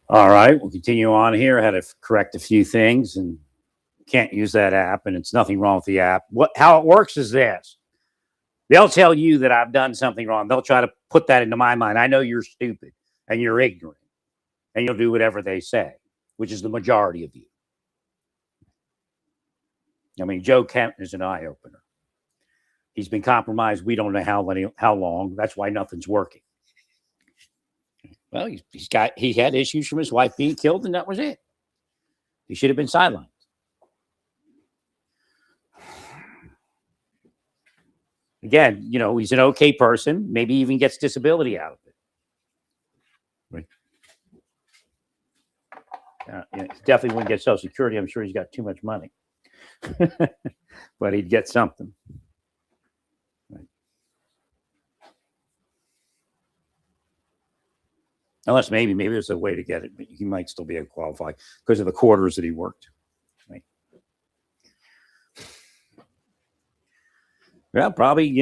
All right, we'll continue on here. I had to correct a few things and can't use that app, and it's nothing wrong with the app. How it works is this. They'll tell you that I've done something wrong. They'll try to put that into my mind. I know you're stupid and you're ignorant and you'll do whatever they say, which is the majority of you. I mean, Joe Kent is an eye opener. He's been compromised. We don't know how long. That's why nothing's working. Well, he had issues from his wife being killed, and that was it. He should have been sidelined. Again, he's an okay person. Maybe even gets disability out of it. Right. Definitely wouldn't get Social Security. I'm sure he's got too much money, but he'd get something. Right. Unless maybe there's a way to get it, but he might still be able to qualify because of the quarters that he worked. Right. Yeah, probably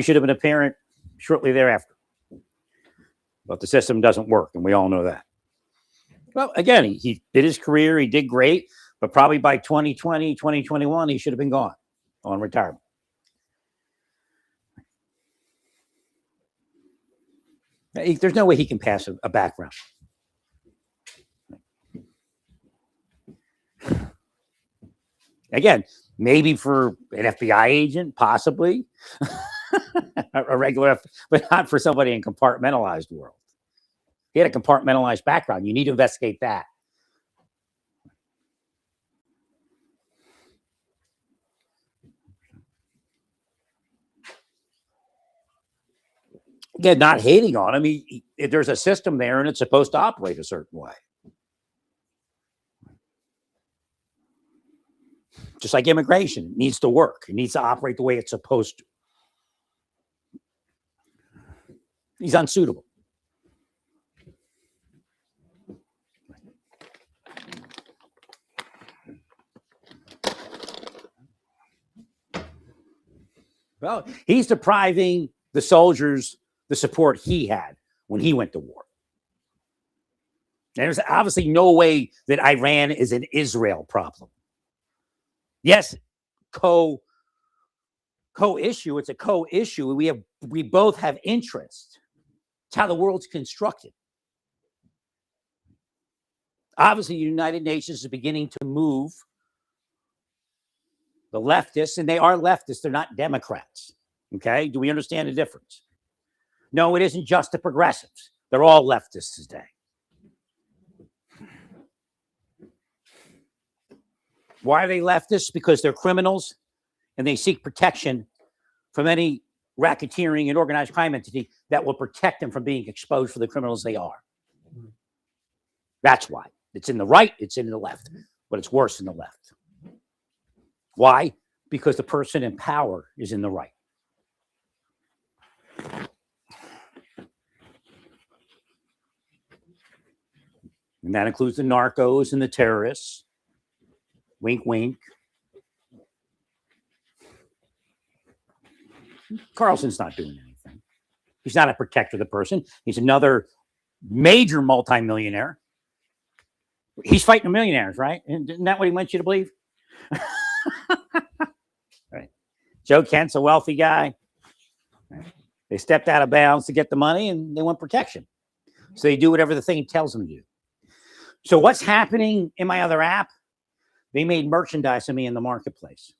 should have been a parent shortly thereafter. But the system doesn't work, and we all know that. Well, again, he did his career. He did great, but probably by 2020, 2021, he should have been gone on retirement. There's no way he can pass a background. Again, maybe for an FBI agent, possibly a regular, but not for somebody in compartmentalized world. He had a compartmentalized background. You need to investigate that. Again, not hating on him. There's a system there, and it's supposed to operate a certain way. Just like immigration, it needs to work. It needs to operate the way it's supposed to. He's unsuitable. Well, he's depriving the soldiers the support he had when he went to war. There's obviously no way that Iran is an Israel problem. Yes, co-issue. It's a co-issue. We both have interest. It's how the world's constructed. Obviously, the United Nations is beginning to move the leftists, and they are leftists. They're not Democrats. Okay? Do we understand the difference? No, it isn't just the progressives. They're all leftists today. Why are they leftists? Because they're criminals and they seek protection from any racketeering and organized crime entity that will protect them from being exposed for the criminals they are. That's why. It's in the right, it's in the left, but it's worse in the left. Why? Because the person in power is in the right. And that includes the narcos and the terrorists. Wink, wink. Carlson's not doing anything. He's not a protector of the person. He's another major multimillionaire. He's fighting the millionaires, right? Isn't that what he wants you to believe? Right. Joe Kent's a wealthy guy. They stepped out of bounds to get the money and they want protection. So they do whatever the thing tells them to do. So what's happening in my other app? They made merchandise of me in the marketplace.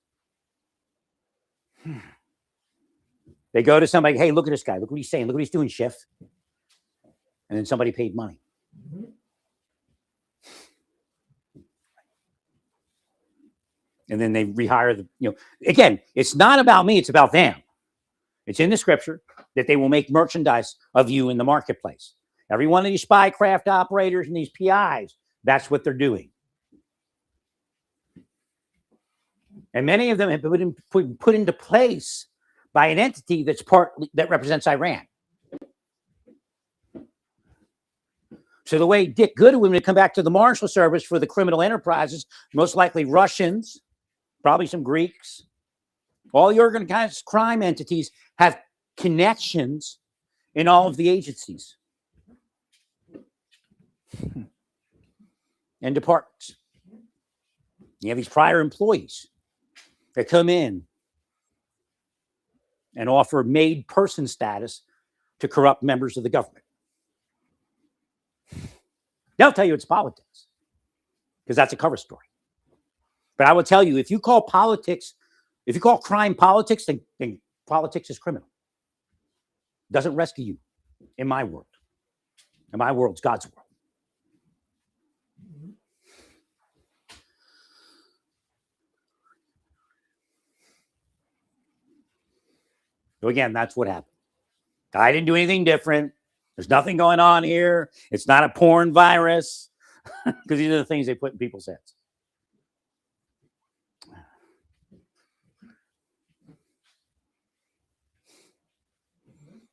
They go to somebody, hey, look at this guy. Look what he's saying. Look what he's doing, Schiff. And then somebody paid money. And then they rehire again, it's not about me. It's about them. It's in the scripture that they will make merchandise of you in the marketplace. Every one of these spycraft operators and these PIs, that's what they're doing. And many of them have been put into place by an entity that represents Iran. So the way Dick Goodwin would come back to the Marshal Service for the criminal enterprises, most likely Russians, probably some Greeks, all the organized crime entities have connections in all of the agencies. and departments. You have these prior employees that come in and offer made person status to corrupt members of the government. They'll tell you it's politics because that's a cover story. But I will tell you, if you call politics, if you call crime politics, then politics is criminal. It doesn't rescue you in my world. And my world's God's world. So again, that's what happened. I didn't do anything different. There's nothing going on here. It's not a porn virus. Because these are the things they put in people's heads.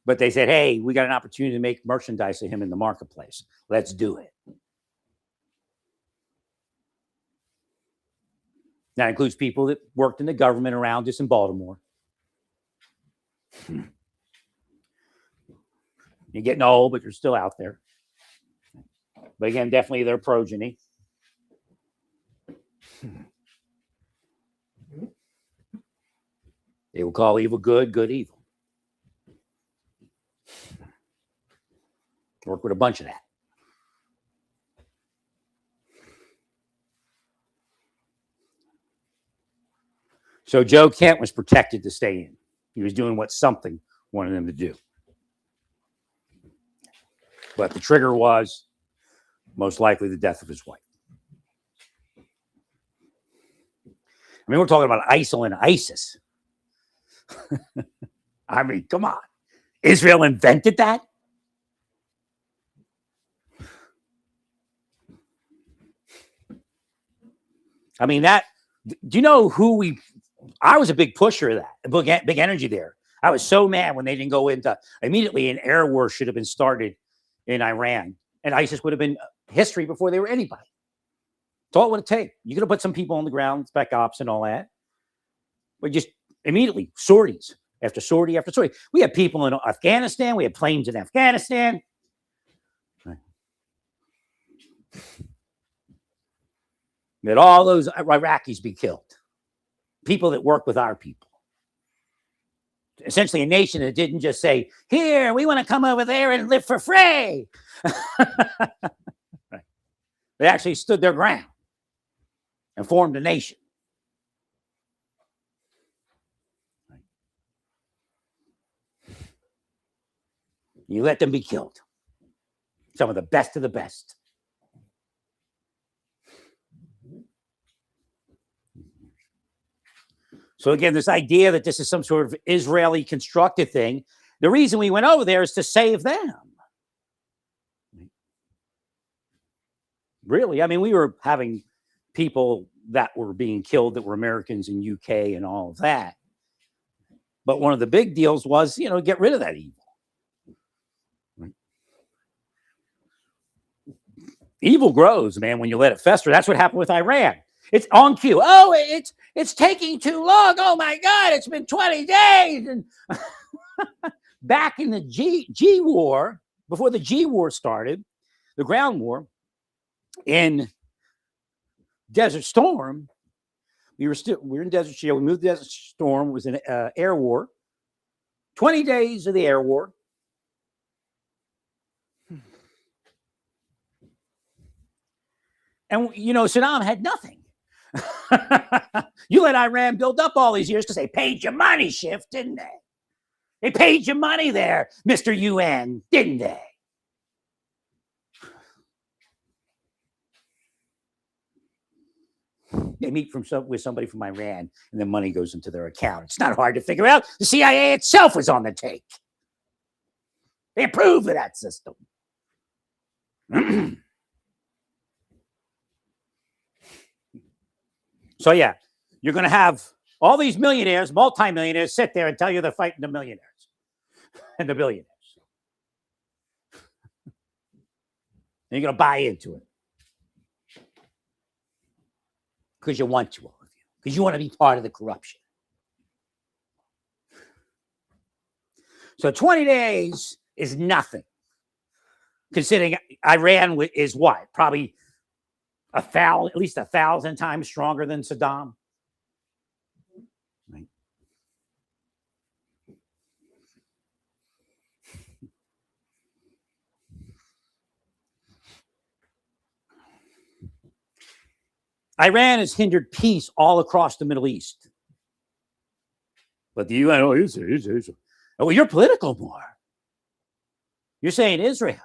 But they said, hey, we got an opportunity to make merchandise of him in the marketplace. Let's do it. That includes people that worked in the government around us in Baltimore. You're getting old, but you're still out there. But again, definitely their progeny. They will call evil good, good evil. Work with a bunch of that. So Joe Kent was protected to stay in. He was doing what something wanted him to do. But the trigger was most likely the death of his wife. I mean, we're talking about ISIL and ISIS. I mean, come on. Israel invented that? I mean, that, do you know who I was a big pusher of that, big energy there. I was so mad when they didn't go into, immediately an air war should have been started in Iran. And ISIS would have been history before they were anybody. It's all it would take. You could have put some people on the ground, spec ops and all that. But just immediately, sorties after sortie after sortie. We had people in Afghanistan. We had planes in Afghanistan. That all those Iraqis be killed. People that work with our people. Essentially a nation that didn't just say, here, we want to come over there and live for free. Right. They actually stood their ground and formed a nation. Right. You let them be killed. Some of the best of the best. So again, this idea that this is some sort of Israeli constructed thing, the reason we went over there is to save them. Really, I mean, we were having people that were being killed that were Americans in UK and all of that. But one of the big deals was, get rid of that evil. Evil grows, man, when you let it fester. That's what happened with Iran. It's on cue. Oh, it's taking too long. Oh my God, it's been 20 days. And back in the G war, before the G war started, the ground war in Desert Storm, we were in Desert Shield. We moved to Desert Storm. It was an air war. 20 days of the air war. And Saddam had nothing. You let Iran build up all these years because they paid you money, Schiff, didn't they? They paid you money there, Mr. UN, didn't they? They meet with somebody from Iran, and the money goes into their account. It's not hard to figure out. The CIA itself was on the take. They approved of that system. So yeah, you're going to have all these millionaires, multimillionaires, sit there and tell you they're fighting the millionaires and the billionaires. And you're going to buy into it. Because you want to, all of you. Because you want to be part of the corruption. So 20 days is nothing. considering Iran is what? Probably at least 1,000 times stronger than Saddam. Right. Iran has hindered peace all across the Middle East. But the UN, well, you're political more. You're saying Israel.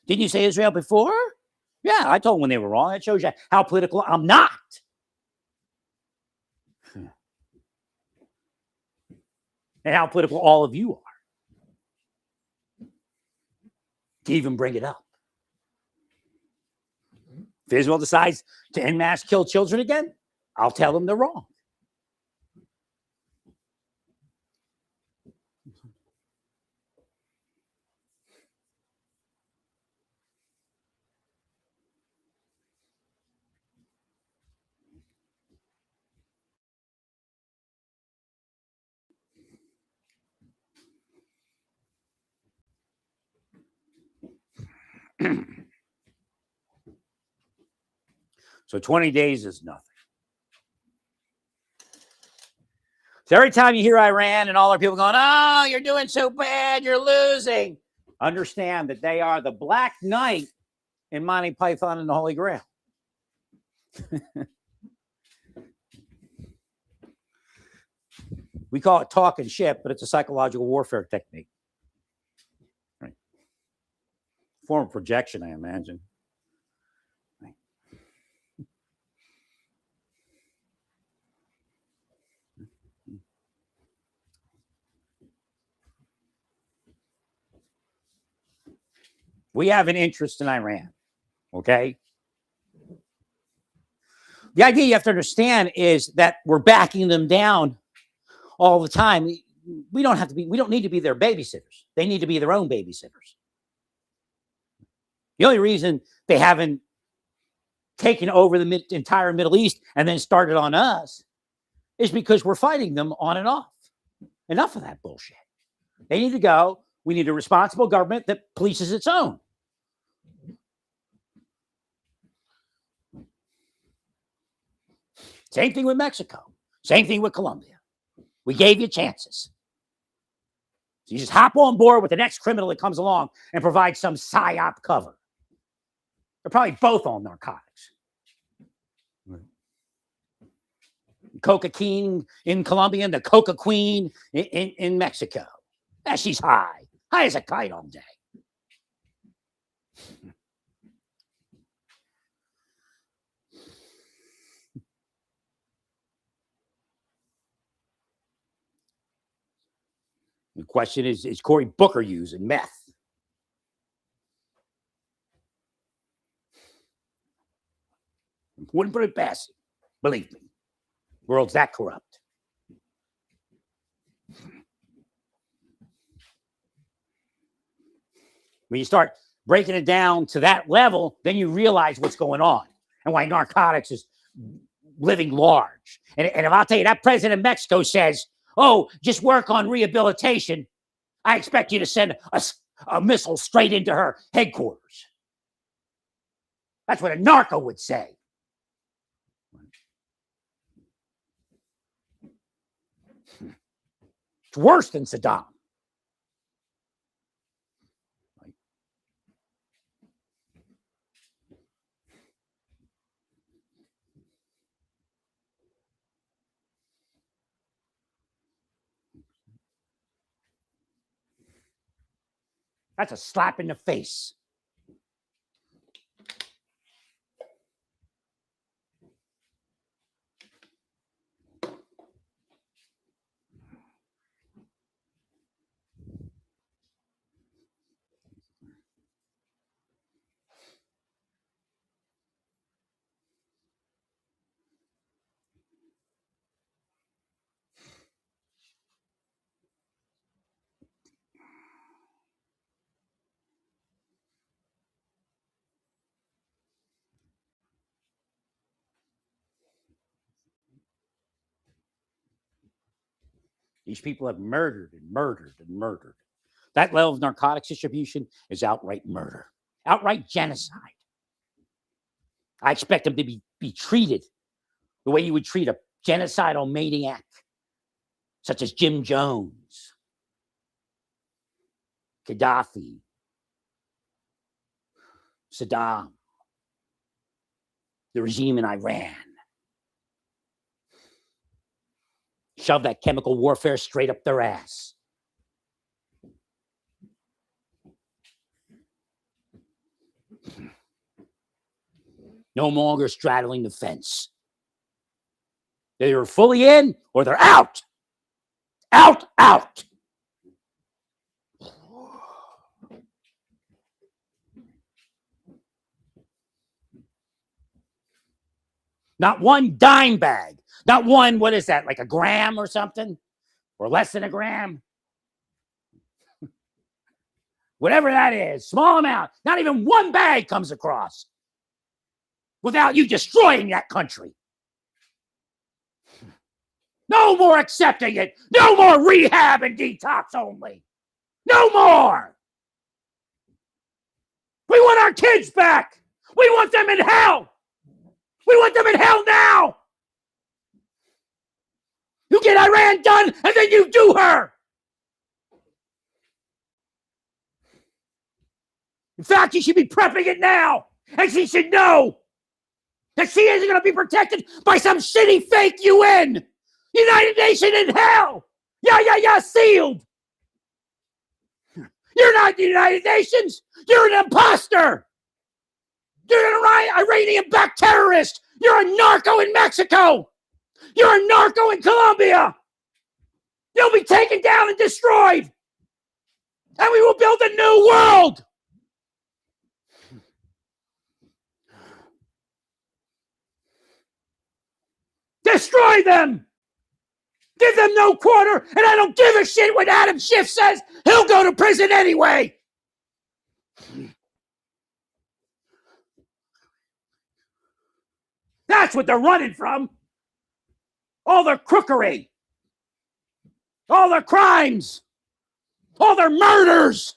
Didn't you say Israel before? Yeah, I told them when they were wrong. That shows you how political I'm not. And how political all of you are to even bring it up. If Israel decides to en masse kill children again, I'll tell them they're wrong. So 20 days is nothing. So every time you hear Iran and all our people going, oh, you're doing so bad, you're losing, understand that they are the Black Knight in Monty Python and the Holy Grail. We call it talking shit, but it's a psychological warfare technique. Right. Form of projection, I imagine. Right. We have an interest in Iran, okay? The idea you have to understand is that we're backing them down all the time. We don't need to be their babysitters. They need to be their own babysitters. The only reason they haven't taken over the entire Middle East and then started on us is because we're fighting them on and off. Enough of that bullshit. They need to go. We need a responsible government that polices its own. Same thing with Mexico. Same thing with Colombia. We gave you chances. So you just hop on board with the next criminal that comes along and provide some psyop cover. They're probably both on narcotics. Right. Coca King in Colombia and the Coca Queen in Mexico. Yeah, she's high as a kite all day. The question is Cory Booker using meth? Wouldn't put it past him. Believe me. World's that corrupt. When you start breaking it down to that level, then you realize what's going on and why narcotics is living large. And if I'll tell you, that president of Mexico says, oh, just work on rehabilitation, I expect you to send a missile straight into her headquarters. That's what a narco would say. It's worse than Saddam. That's a slap in the face. These people have murdered and murdered and murdered. That level of narcotics distribution is outright murder. Outright genocide. I expect them to be treated the way you would treat a genocidal maniac, such as Jim Jones, Gaddafi, Saddam, the regime in Iran. Shove that chemical warfare straight up their ass. No longer straddling the fence. They're fully in or they're out. Out, out. Not one dime bag. Not one, what is that, like a gram or something? Or less than a gram? Whatever that is, small amount. Not even one bag comes across without you destroying that country. No more accepting it. No more rehab and detox only. No more. We want our kids back. We want them in hell. We want them in hell now. You get Iran done, and then you do her. In fact, you should be prepping it now. And she should know that she isn't going to be protected by some shitty fake UN. United Nations in hell. Yeah, sealed. You're not the United Nations. You're an imposter. You're an Iranian-backed terrorist. You're a narco in Mexico. You're a narco in Colombia. You'll be taken down and destroyed. And we will build a new world. Destroy them. Give them no quarter, and I don't give a shit what Adam Schiff says. He'll go to prison anyway. That's what they're running from. All their crookery. All their crimes. All their murders.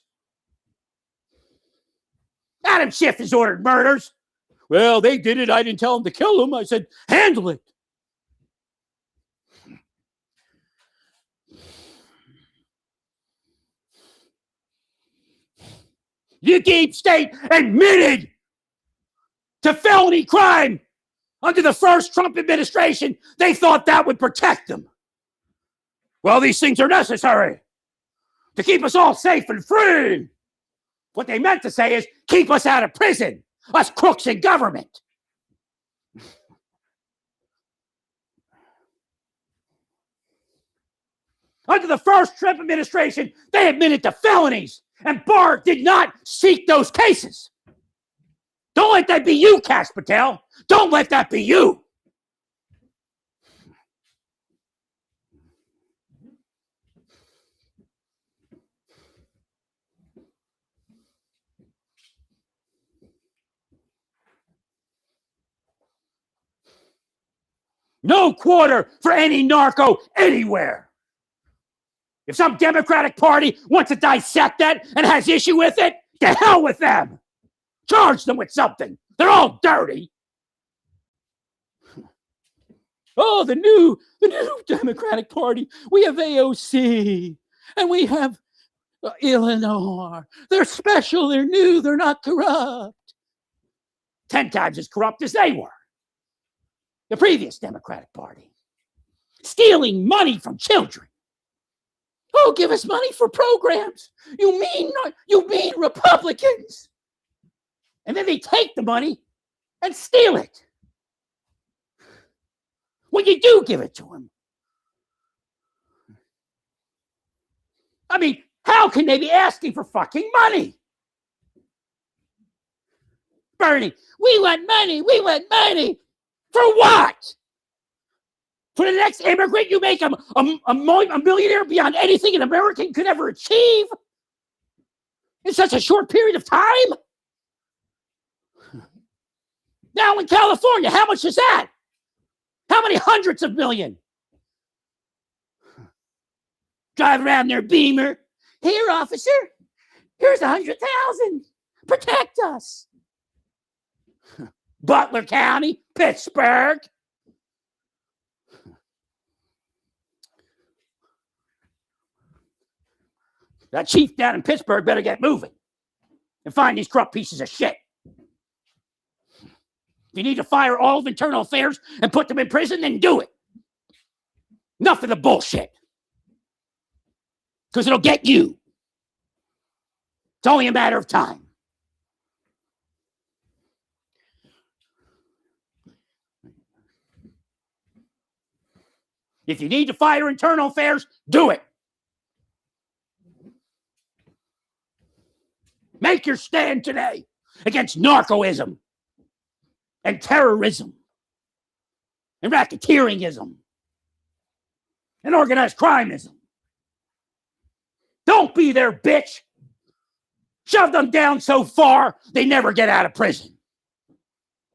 Adam Schiff has ordered murders. Well, they did it. I didn't tell them to kill them. I said, handle it. The deep state admitted to felony crime under the first Trump administration. They thought that would protect them. Well, these things are necessary to keep us all safe and free. What they meant to say is keep us out of prison, us crooks in government. Under the first Trump administration, they admitted to felonies, and Barr did not seek those cases. Don't let that be you, Kash Patel. Don't let that be you. No quarter for any narco anywhere. If some Democratic Party wants to dissect that and has issue with it, to hell with them. Charge them with something. They're all dirty. Oh, the new Democratic Party. We have AOC and we have Illinois. They're special. They're new. They're not corrupt. 10 times as corrupt as they were. The previous Democratic Party. Stealing money from children. Oh, give us money for programs. You mean Republicans. And then they take the money and steal it. When you do give it to them. I mean, how can they be asking for fucking money? Bernie, we want money. We want money. For what? For the next immigrant, you make a millionaire beyond anything an American could ever achieve? In such a short period of time? Now in California, how much is that? How many hundreds of million? Drive around their Beamer. Here, officer, here's 100,000. Protect us. Butler County, Pittsburgh. That chief down in Pittsburgh better get moving and find these corrupt pieces of shit. If you need to fire all of internal affairs and put them in prison, then do it. Enough of the bullshit. Because it'll get you. It's only a matter of time. If you need to fire internal affairs, do it. Make your stand today against narcoism and terrorism and racketeeringism and organized crimeism. Don't be their bitch. Shove them down so far they never get out of prison.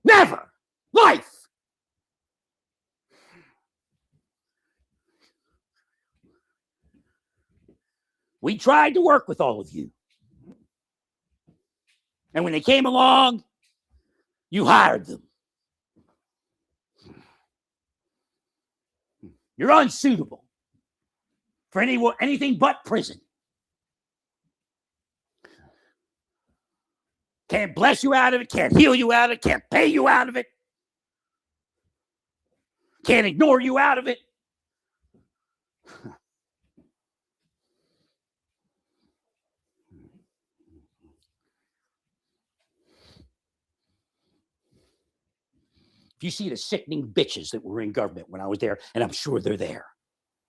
Never. Life. We tried to work with all of you. And when they came along, you hired them. You're unsuitable for anything but prison. Can't bless you out of it, can't heal you out of it, can't pay you out of it, can't ignore you out of it. If you see the sickening bitches that were in government when I was there, and I'm sure they're there.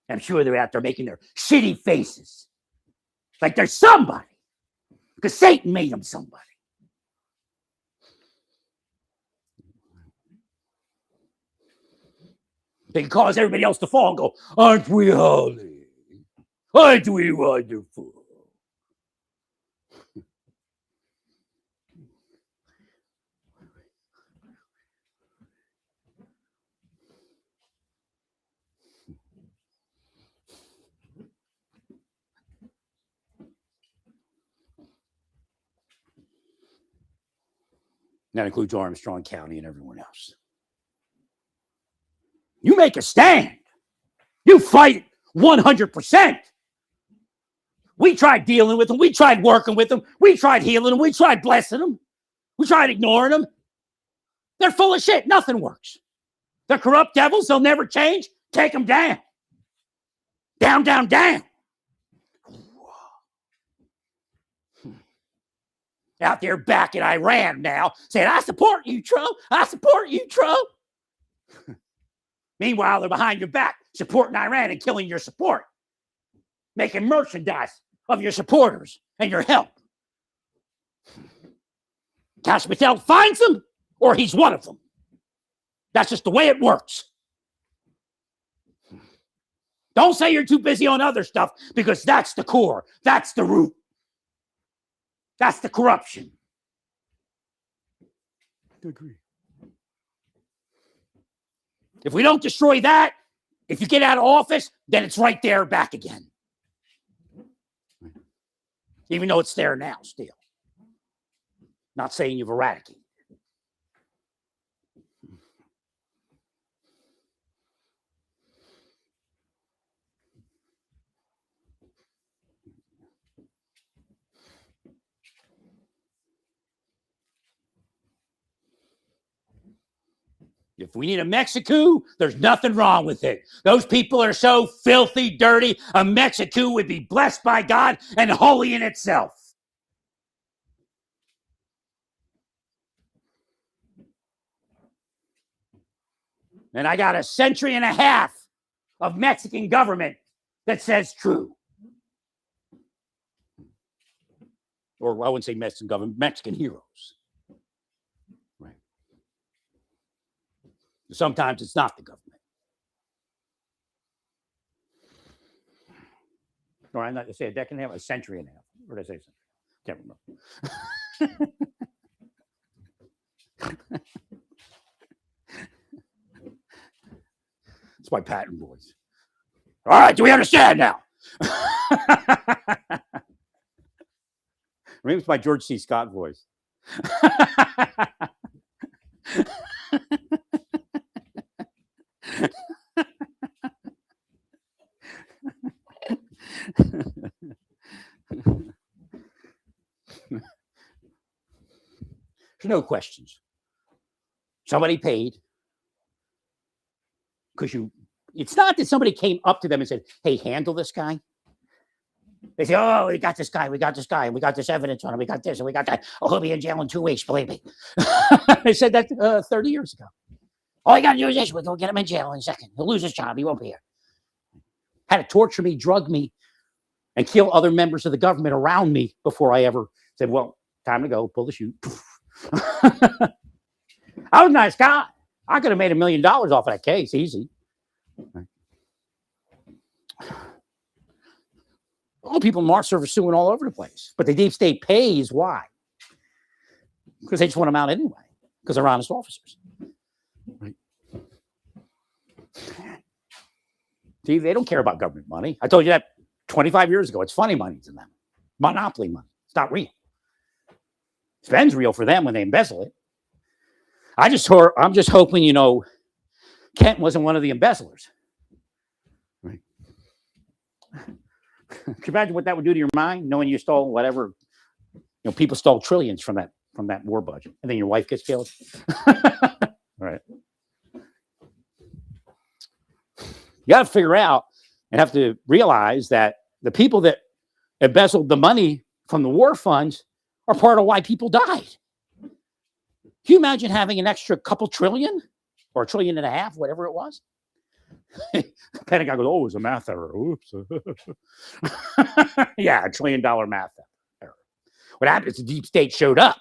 I'm sure they're out there making their shitty faces. Like they're somebody. Because Satan made them somebody. They can cause everybody else to fall and go, aren't we holy? Aren't we wonderful? That includes Armstrong County and everyone else. You make a stand. You fight it 100%. We tried dealing with them. We tried working with them. We tried healing them. We tried blessing them. We tried ignoring them. They're full of shit. Nothing works. They're corrupt devils. They'll never change. Take them down. Down, down, down. Out there back in Iran now, saying, I support you, Trump. I support you, Trump. Meanwhile, they're behind your back, supporting Iran and killing your support, making merchandise of your supporters and your help. Kash Patel finds them, or he's one of them. That's just the way it works. Don't say you're too busy on other stuff, because that's the core. That's the root. That's the corruption. I agree. If we don't destroy that, if you get out of office, then it's right there back again. Even though it's there now still. Not saying you've eradicated it. If we need a Mexico, there's nothing wrong with it. Those people are so filthy, dirty, a Mexico would be blessed by God and holy in itself. And I got a century and a half of Mexican government that says true. Or I wouldn't say Mexican government, Mexican heroes. Right. Sometimes it's not the government. Or I'm not to say a decade and a half, a century and a half. Or did I say century? Can't remember. It's my patent voice. All right, do we understand now? Maybe it's my George C. Scott voice. There's no questions. Somebody paid because it's not that somebody came up to them and said, hey, handle this guy. They say, oh, we got this guy, we got this guy, we got this evidence on him, we got this, and we got that. Oh, he'll be in jail in 2 weeks, believe me. They said that 30 years ago. All you got to do is this. We'll go get him in jail in a second. He'll lose his job. He won't be here. Had to torture me, drug me, and kill other members of the government around me before I ever said, well, time to go, pull the chute. I was a nice guy. I could have made $1 million off of that case, easy. All people in Mars Service suing all over the place. But the deep state pays. Why? Because they just want them out anyway, because they're honest officers. Right. See, they don't care about government money. I told you that 25 years ago. It's funny money to them. Monopoly money. It's not real. Spend's real for them when they embezzle it. I'm just hoping, Kent wasn't one of the embezzlers. Right. Can you imagine what that would do to your mind, knowing you stole whatever, people stole trillions from that war budget, and then your wife gets killed? Right. You got to figure out and have to realize that the people that embezzled the money from the war funds are part of why people died. Can you imagine having an extra couple trillion or $1.5 trillion, whatever it was? The Pentagon goes, oh, it was a math error. Oops. Yeah, $1 trillion math error. What happened is the deep state showed up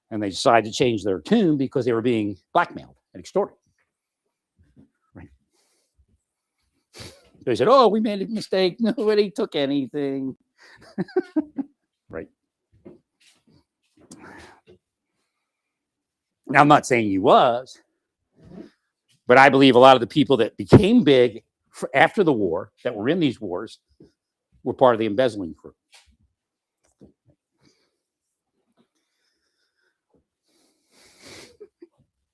and they decided to change their tune because they were being blackmailed and extorted. Right. They said, oh, we made a mistake. Nobody took anything. Right. Now, I'm not saying he was, but I believe a lot of the people that became big after the war, that were in these wars, were part of the embezzling crew.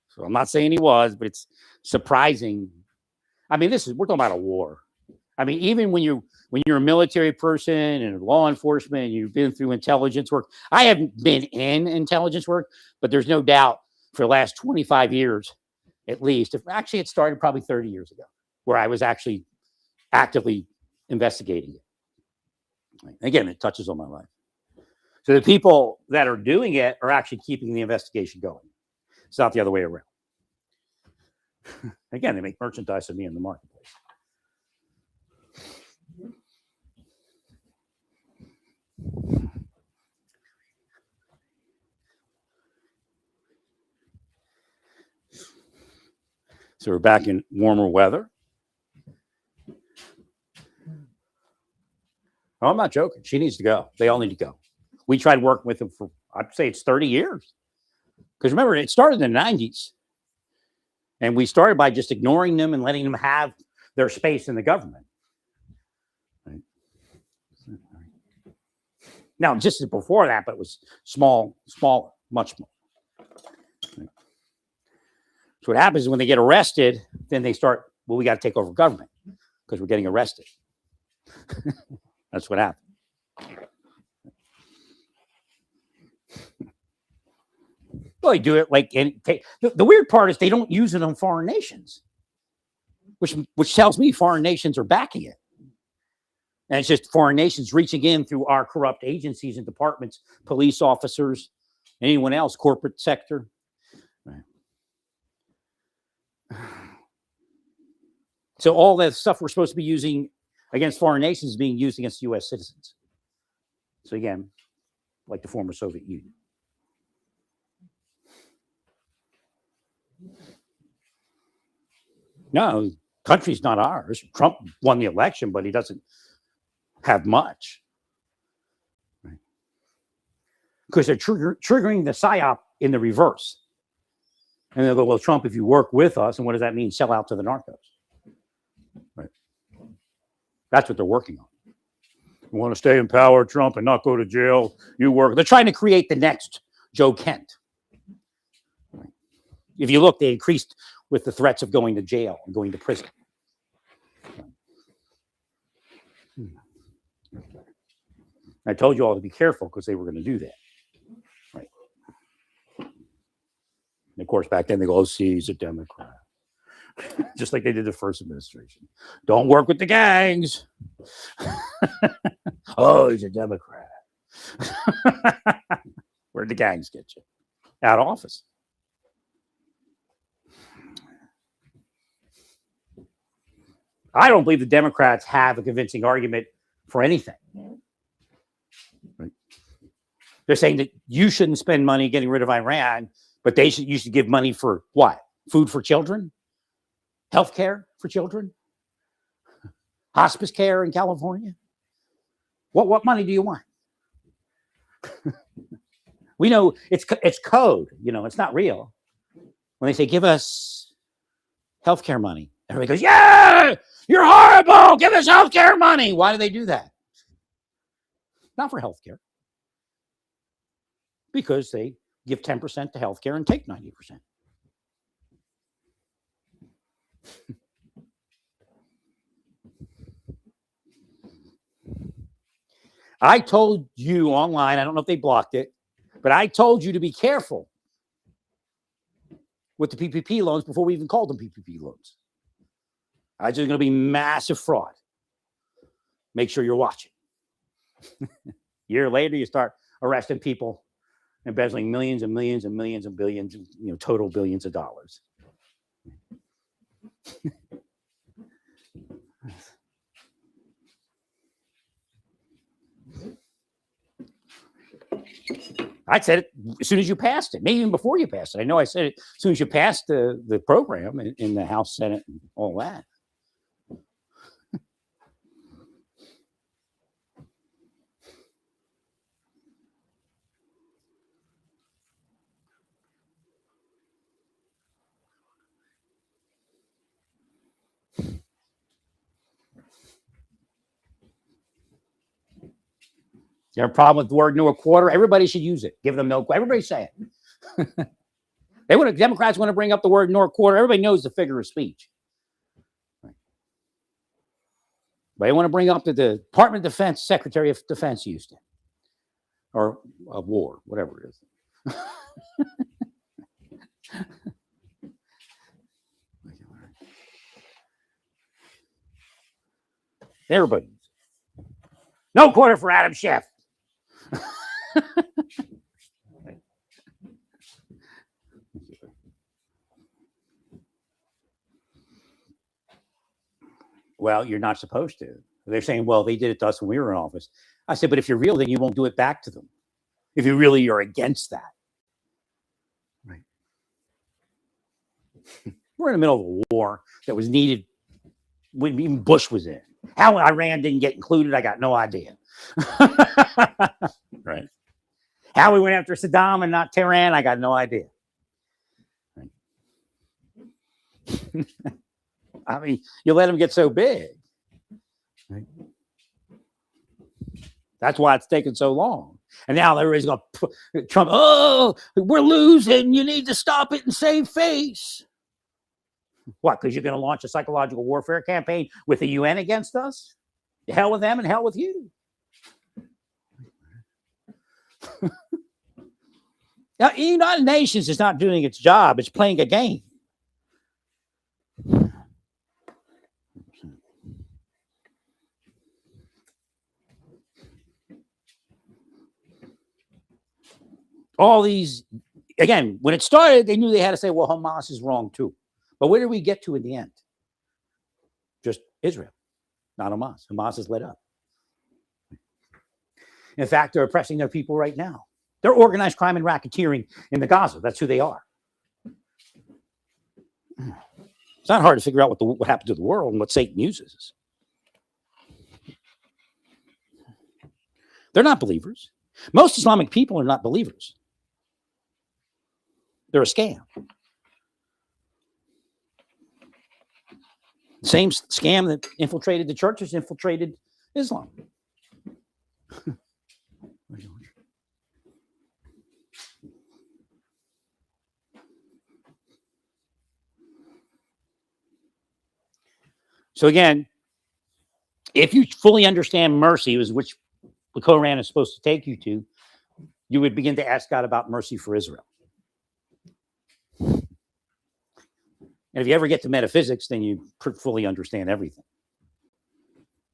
So I'm not saying he was, but it's surprising. I mean, we're talking about a war. I mean, even when you're a military person and law enforcement and you've been through intelligence work, I haven't been in intelligence work, but there's no doubt for the last 25 years, at least, it started probably 30 years ago, where I was actually actively investigating it. Again, it touches on my life. So the people that are doing it are actually keeping the investigation going. It's not the other way around. Again, they make merchandise of me in the marketplace. So we're back in warmer weather. Oh, I'm not joking. She needs to go. They all need to go. We tried working with them for, I'd say it's 30 years. Because remember, it started in the 90s. And we started by just ignoring them and letting them have their space in the government. Right. Now, just before that, but it was smaller, much smaller. Right. So what happens is when they get arrested, then they start, well, we got to take over government because we're getting arrested. That's what happened. Well, they do it like the weird part is they don't use it on foreign nations, which tells me foreign nations are backing it. And it's just foreign nations reaching in through our corrupt agencies and departments, police officers, anyone else, corporate sector. Right. So all that stuff we're supposed to be using against foreign nations is being used against U.S. citizens. So again, like the former Soviet Union. No, country's not ours. Trump won the election, but he doesn't have much. Right. Because they're triggering the PSYOP in the reverse. And they'll go, well, Trump, if you work with us, and what does that mean? Sell out to the narcos. Right. That's what they're working on. You want to stay in power, Trump, and not go to jail? You work. They're trying to create the next Joe Kent. If you look, they increased with the threats of going to jail and going to prison. I told you all to be careful because they were going to do that. Right. And of course, back then they go, oh, see, he's a Democrat. Just like they did the first administration. Don't work with the gangs. Oh, he's a Democrat. Where'd the gangs get you? Out of office. I don't believe the Democrats have a convincing argument for anything. Right? They're saying that you shouldn't spend money getting rid of Iran, but you should give money for what? Food for children? Health care for children? Hospice care in California? What money do you want? We know it's code. You know, it's not real. When they say, give us healthcare money, everybody goes, yeah, you're horrible. Give us healthcare money. Why do they do that? Not for healthcare. Because they give 10% to healthcare and take 90%. I told you online, I don't know if they blocked it, but I told you to be careful with the PPP loans before we even called them PPP loans. I just going to be massive fraud. Make sure you're watching. A year later, you start arresting people, embezzling millions and millions and millions and billions, total billions of dollars. I said it as soon as you passed it, maybe even before you passed it. I know I said it as soon as you passed the program in the House, Senate, and all that. You have a problem with the word no quarter? Everybody should use it. Give them no. Everybody say it. Democrats want to bring up the word no quarter. Everybody knows the figure of speech. Right. But they want to bring up that the Department of Defense, Secretary of Defense used it, or of War, whatever it is. Everybody. No quarter for Adam Schiff. Well, you're not supposed to. They're saying, well, they did it to us when we were in office. I said, but if you're real, then you won't do it back to them. If you really are against that. Right. We're in the middle of a war that was needed when even Bush was in. How Iran didn't get included, I got no idea. Right. How we went after Saddam and not Tehran, I got no idea. Right. I mean, you let them get so big. Right? That's why it's taken so long. And now everybody's going to Trump, oh, we're losing. You need to stop it and save face. What? Because you're going to launch a psychological warfare campaign with the UN against us? The hell with them and hell with you. Now, the United Nations is not doing its job. It's playing a game. All these, again, when it started, they knew they had to say, well, Hamas is wrong too. But where did we get to in the end? Just Israel, not Hamas. Hamas is let up. In fact, they're oppressing their people right now. They're organized crime and racketeering in the Gaza. That's who they are. It's not hard to figure out what happened to the world and what Satan uses. They're not believers. Most Islamic people are not believers. They're a scam. Same scam that infiltrated the churches, infiltrated Islam. So again, if you fully understand mercy, which the Quran is supposed to take you to, you would begin to ask God about mercy for Israel. And if you ever get to metaphysics, then you fully understand everything.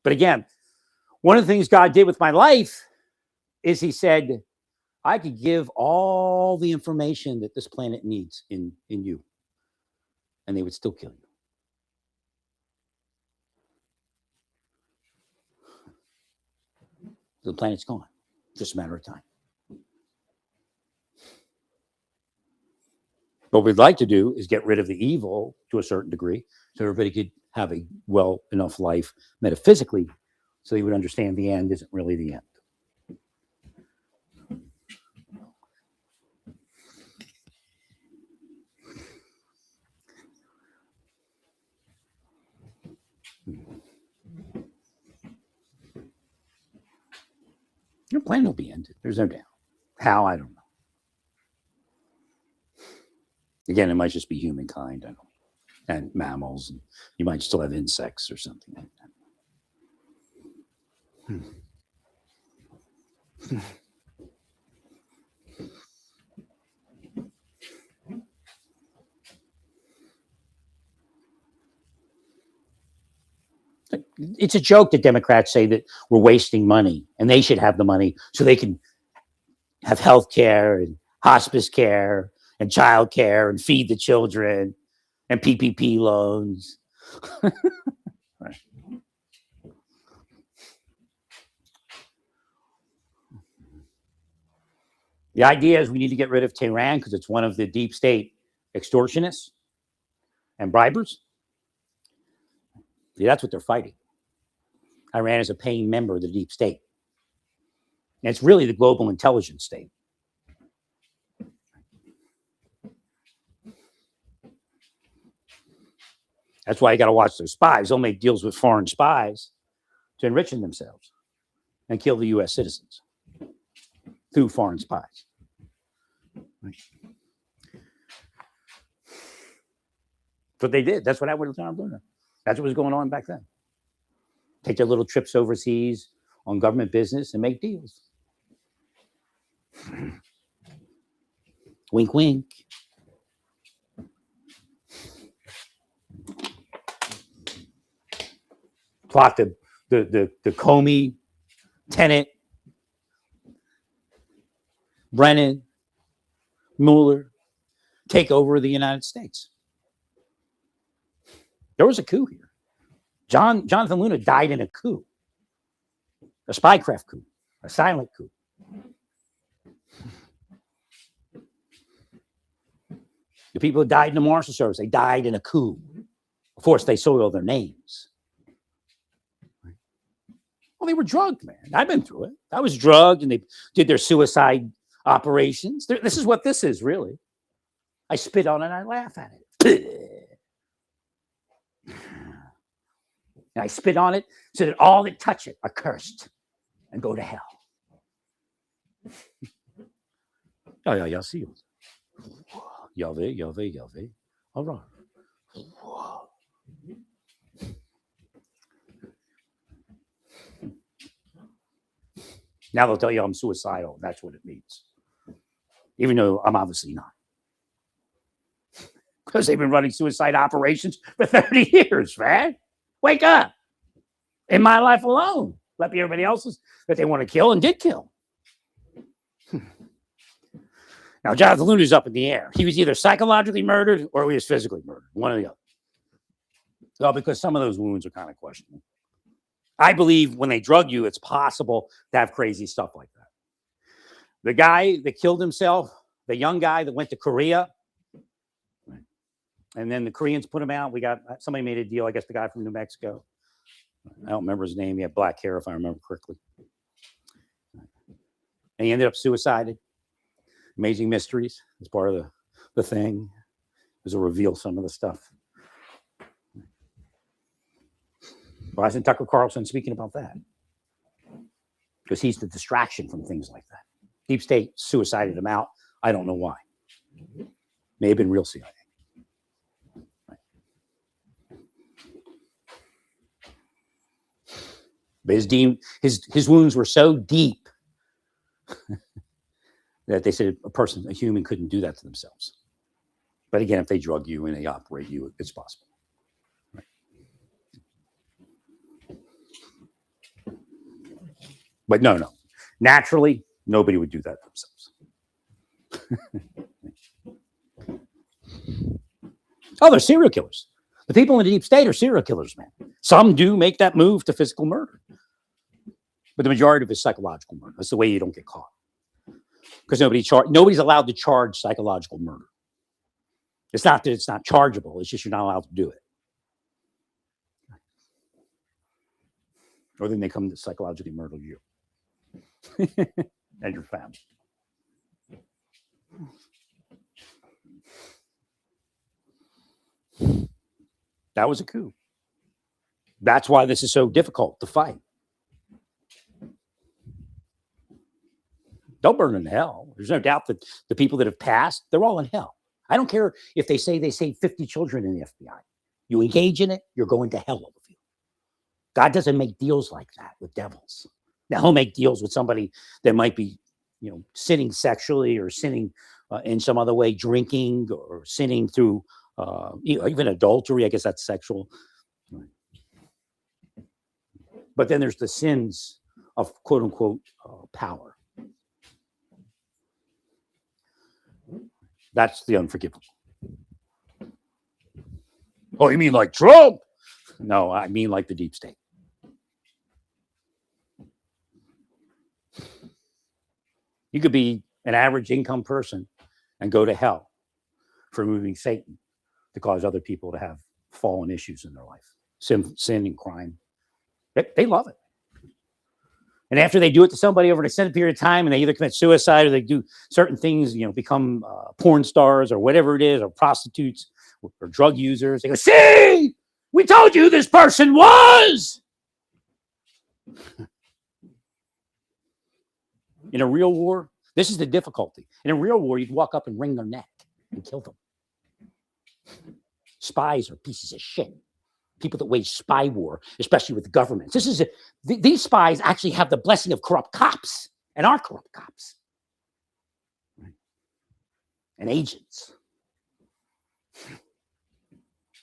But again, one of the things God did with my life is he said, I could give all the information that this planet needs in you, and they would still kill you. The planet's gone. Just a matter of time. What we'd like to do is get rid of the evil to a certain degree so everybody could have a well enough life metaphysically so you would understand the end isn't really the end. Your planet will be ended. There's no doubt. How? I don't know. Again, it might just be humankind. I don't know. And mammals. And you might still have insects or something like that. It's a joke that Democrats say that we're wasting money and they should have the money so they can have health care and hospice care and child care and feed the children and PPP loans. Right. The idea is we need to get rid of Tehran because it's one of the deep state extortionists and bribers. See, that's what they're fighting. Iran is a paying member of the deep state. And it's really the global intelligence state. That's why you got to watch those spies. They'll make deals with foreign spies to enriching themselves and kill the U.S. citizens through foreign spies. Right. That's what they did. That's what happened with John Bruno. That's what was going on back then. Take their little trips overseas on government business and make deals. Wink, wink. Plot the Comey, Tenet, Brennan, Mueller take over the United States. There was a coup here. Jonathan Luna died in a coup, a spycraft coup, a silent coup. The people who died in the Marshal Service, they died in a coup. Of course, they soiled their names. Well, they were drugged, man. I've been through it. I was drugged, and they did their suicide operations. This is what this is, really. I spit on it, and I laugh at it. And I spit on it so that all that touch it are cursed and go to hell. Ja, see you. Yahweh. All right. Now they'll tell you I'm suicidal. That's what it means. Even though I'm obviously not. Because they've been running suicide operations for 30 years, man. Wake up. In my life alone. Let be everybody else's that they want to kill and did kill. Now, Jonathan Luna's up in the air. He was either psychologically murdered or he was physically murdered. One or the other. Well, because some of those wounds are kind of questionable. I believe when they drug you, it's possible to have crazy stuff like that. The guy that killed himself, the young guy that went to Korea, and then the Koreans put him out. Somebody made a deal, I guess the guy from New Mexico. I don't remember his name. He had black hair, if I remember correctly. And he ended up suicided. Amazing Mysteries is part of the thing. This will reveal some of the stuff. Why isn't Tucker Carlson speaking about that? because he's the distraction from things like that. Deep State suicided him out. I don't know why. May have been real CIA. Right. But his wounds were so deep that they said a human couldn't do that to themselves. But again, if they drug you and they operate you, it's possible. Right. But no. Naturally, nobody would do that to themselves. Oh, they're serial killers. The people in the deep state are serial killers, man. Some do make that move to physical murder. But the majority of it is psychological murder. That's the way you don't get caught. Because nobody's allowed to charge psychological murder. It's not that it's not chargeable. It's just you're not allowed to do it. Or then they come to psychologically murder you and your family. That was a coup. That's why this is so difficult to fight. They'll burn in hell. There's no doubt that the people that have passed, they're all in hell. I don't care if they say they saved 50 children in the FBI. You engage in it, you're going to hell over you. God doesn't make deals like that with devils. Now, he'll make deals with somebody that might be, sinning sexually or sinning in some other way, drinking or sinning through even adultery. I guess that's sexual. But then there's the sins of quote unquote power. That's the unforgivable. Oh, you mean like Trump? No, I mean like the deep state. You could be an average income person and go to hell for moving Satan to cause other people to have fallen issues in their life, sin and crime. They love it. And after they do it to somebody over an extended period of time, and they either commit suicide or they do certain things, become porn stars or whatever it is, or prostitutes or drug users, they go, see, we told you this person was. In a real war, this is the difficulty. In a real war, you'd walk up and wring their neck and kill them. Spies are pieces of shit. People that wage spy war, especially with governments. These spies actually have the blessing of corrupt cops and are corrupt cops. Right? And agents. Can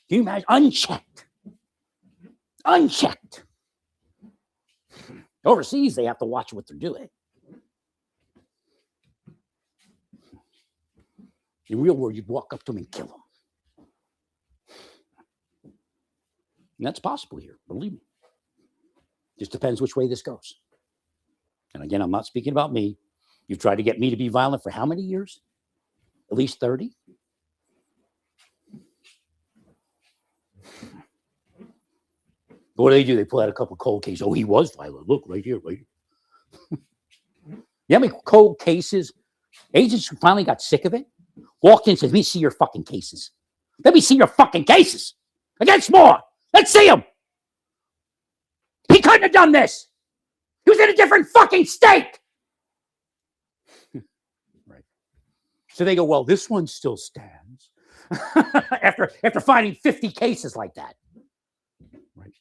you imagine? Unchecked. Overseas, they have to watch what they're doing. In real world, you'd walk up to them and kill them. And that's possible here, believe me. Just depends which way this goes. And again, I'm not speaking about me. You've tried to get me to be violent for how many years? At least 30? What do? They pull out a couple of cold cases. Oh, he was violent. Look, right here, right here. You know how many cold cases? Agents who finally got sick of it walked in and said, let me see your fucking cases. Let me see your fucking cases. Against more. Let's see him. He couldn't have done this. He was in a different fucking state. Right. So they go, well, this one still stands. after finding 50 cases like that. Right.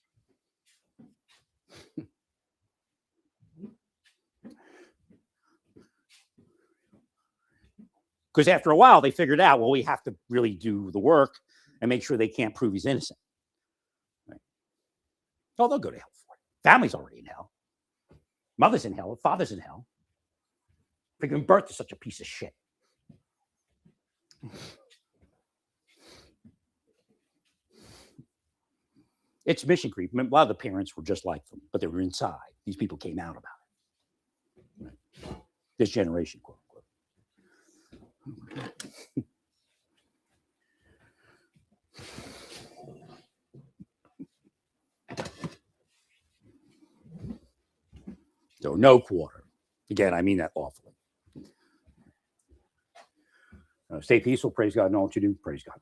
Because after a while, they figured out, well, we have to really do the work and make sure they can't prove he's innocent. Oh, they'll go to hell for it. Family's already in hell. Mother's in hell. Father's in hell. For giving birth to such a piece of shit. It's mission creep. A lot of the parents were just like them, but they were inside. These people came out about it. Right. This generation, quote unquote. So no quarter. Again, I mean that lawfully. Stay peaceful. Praise God in all that you do. Praise God.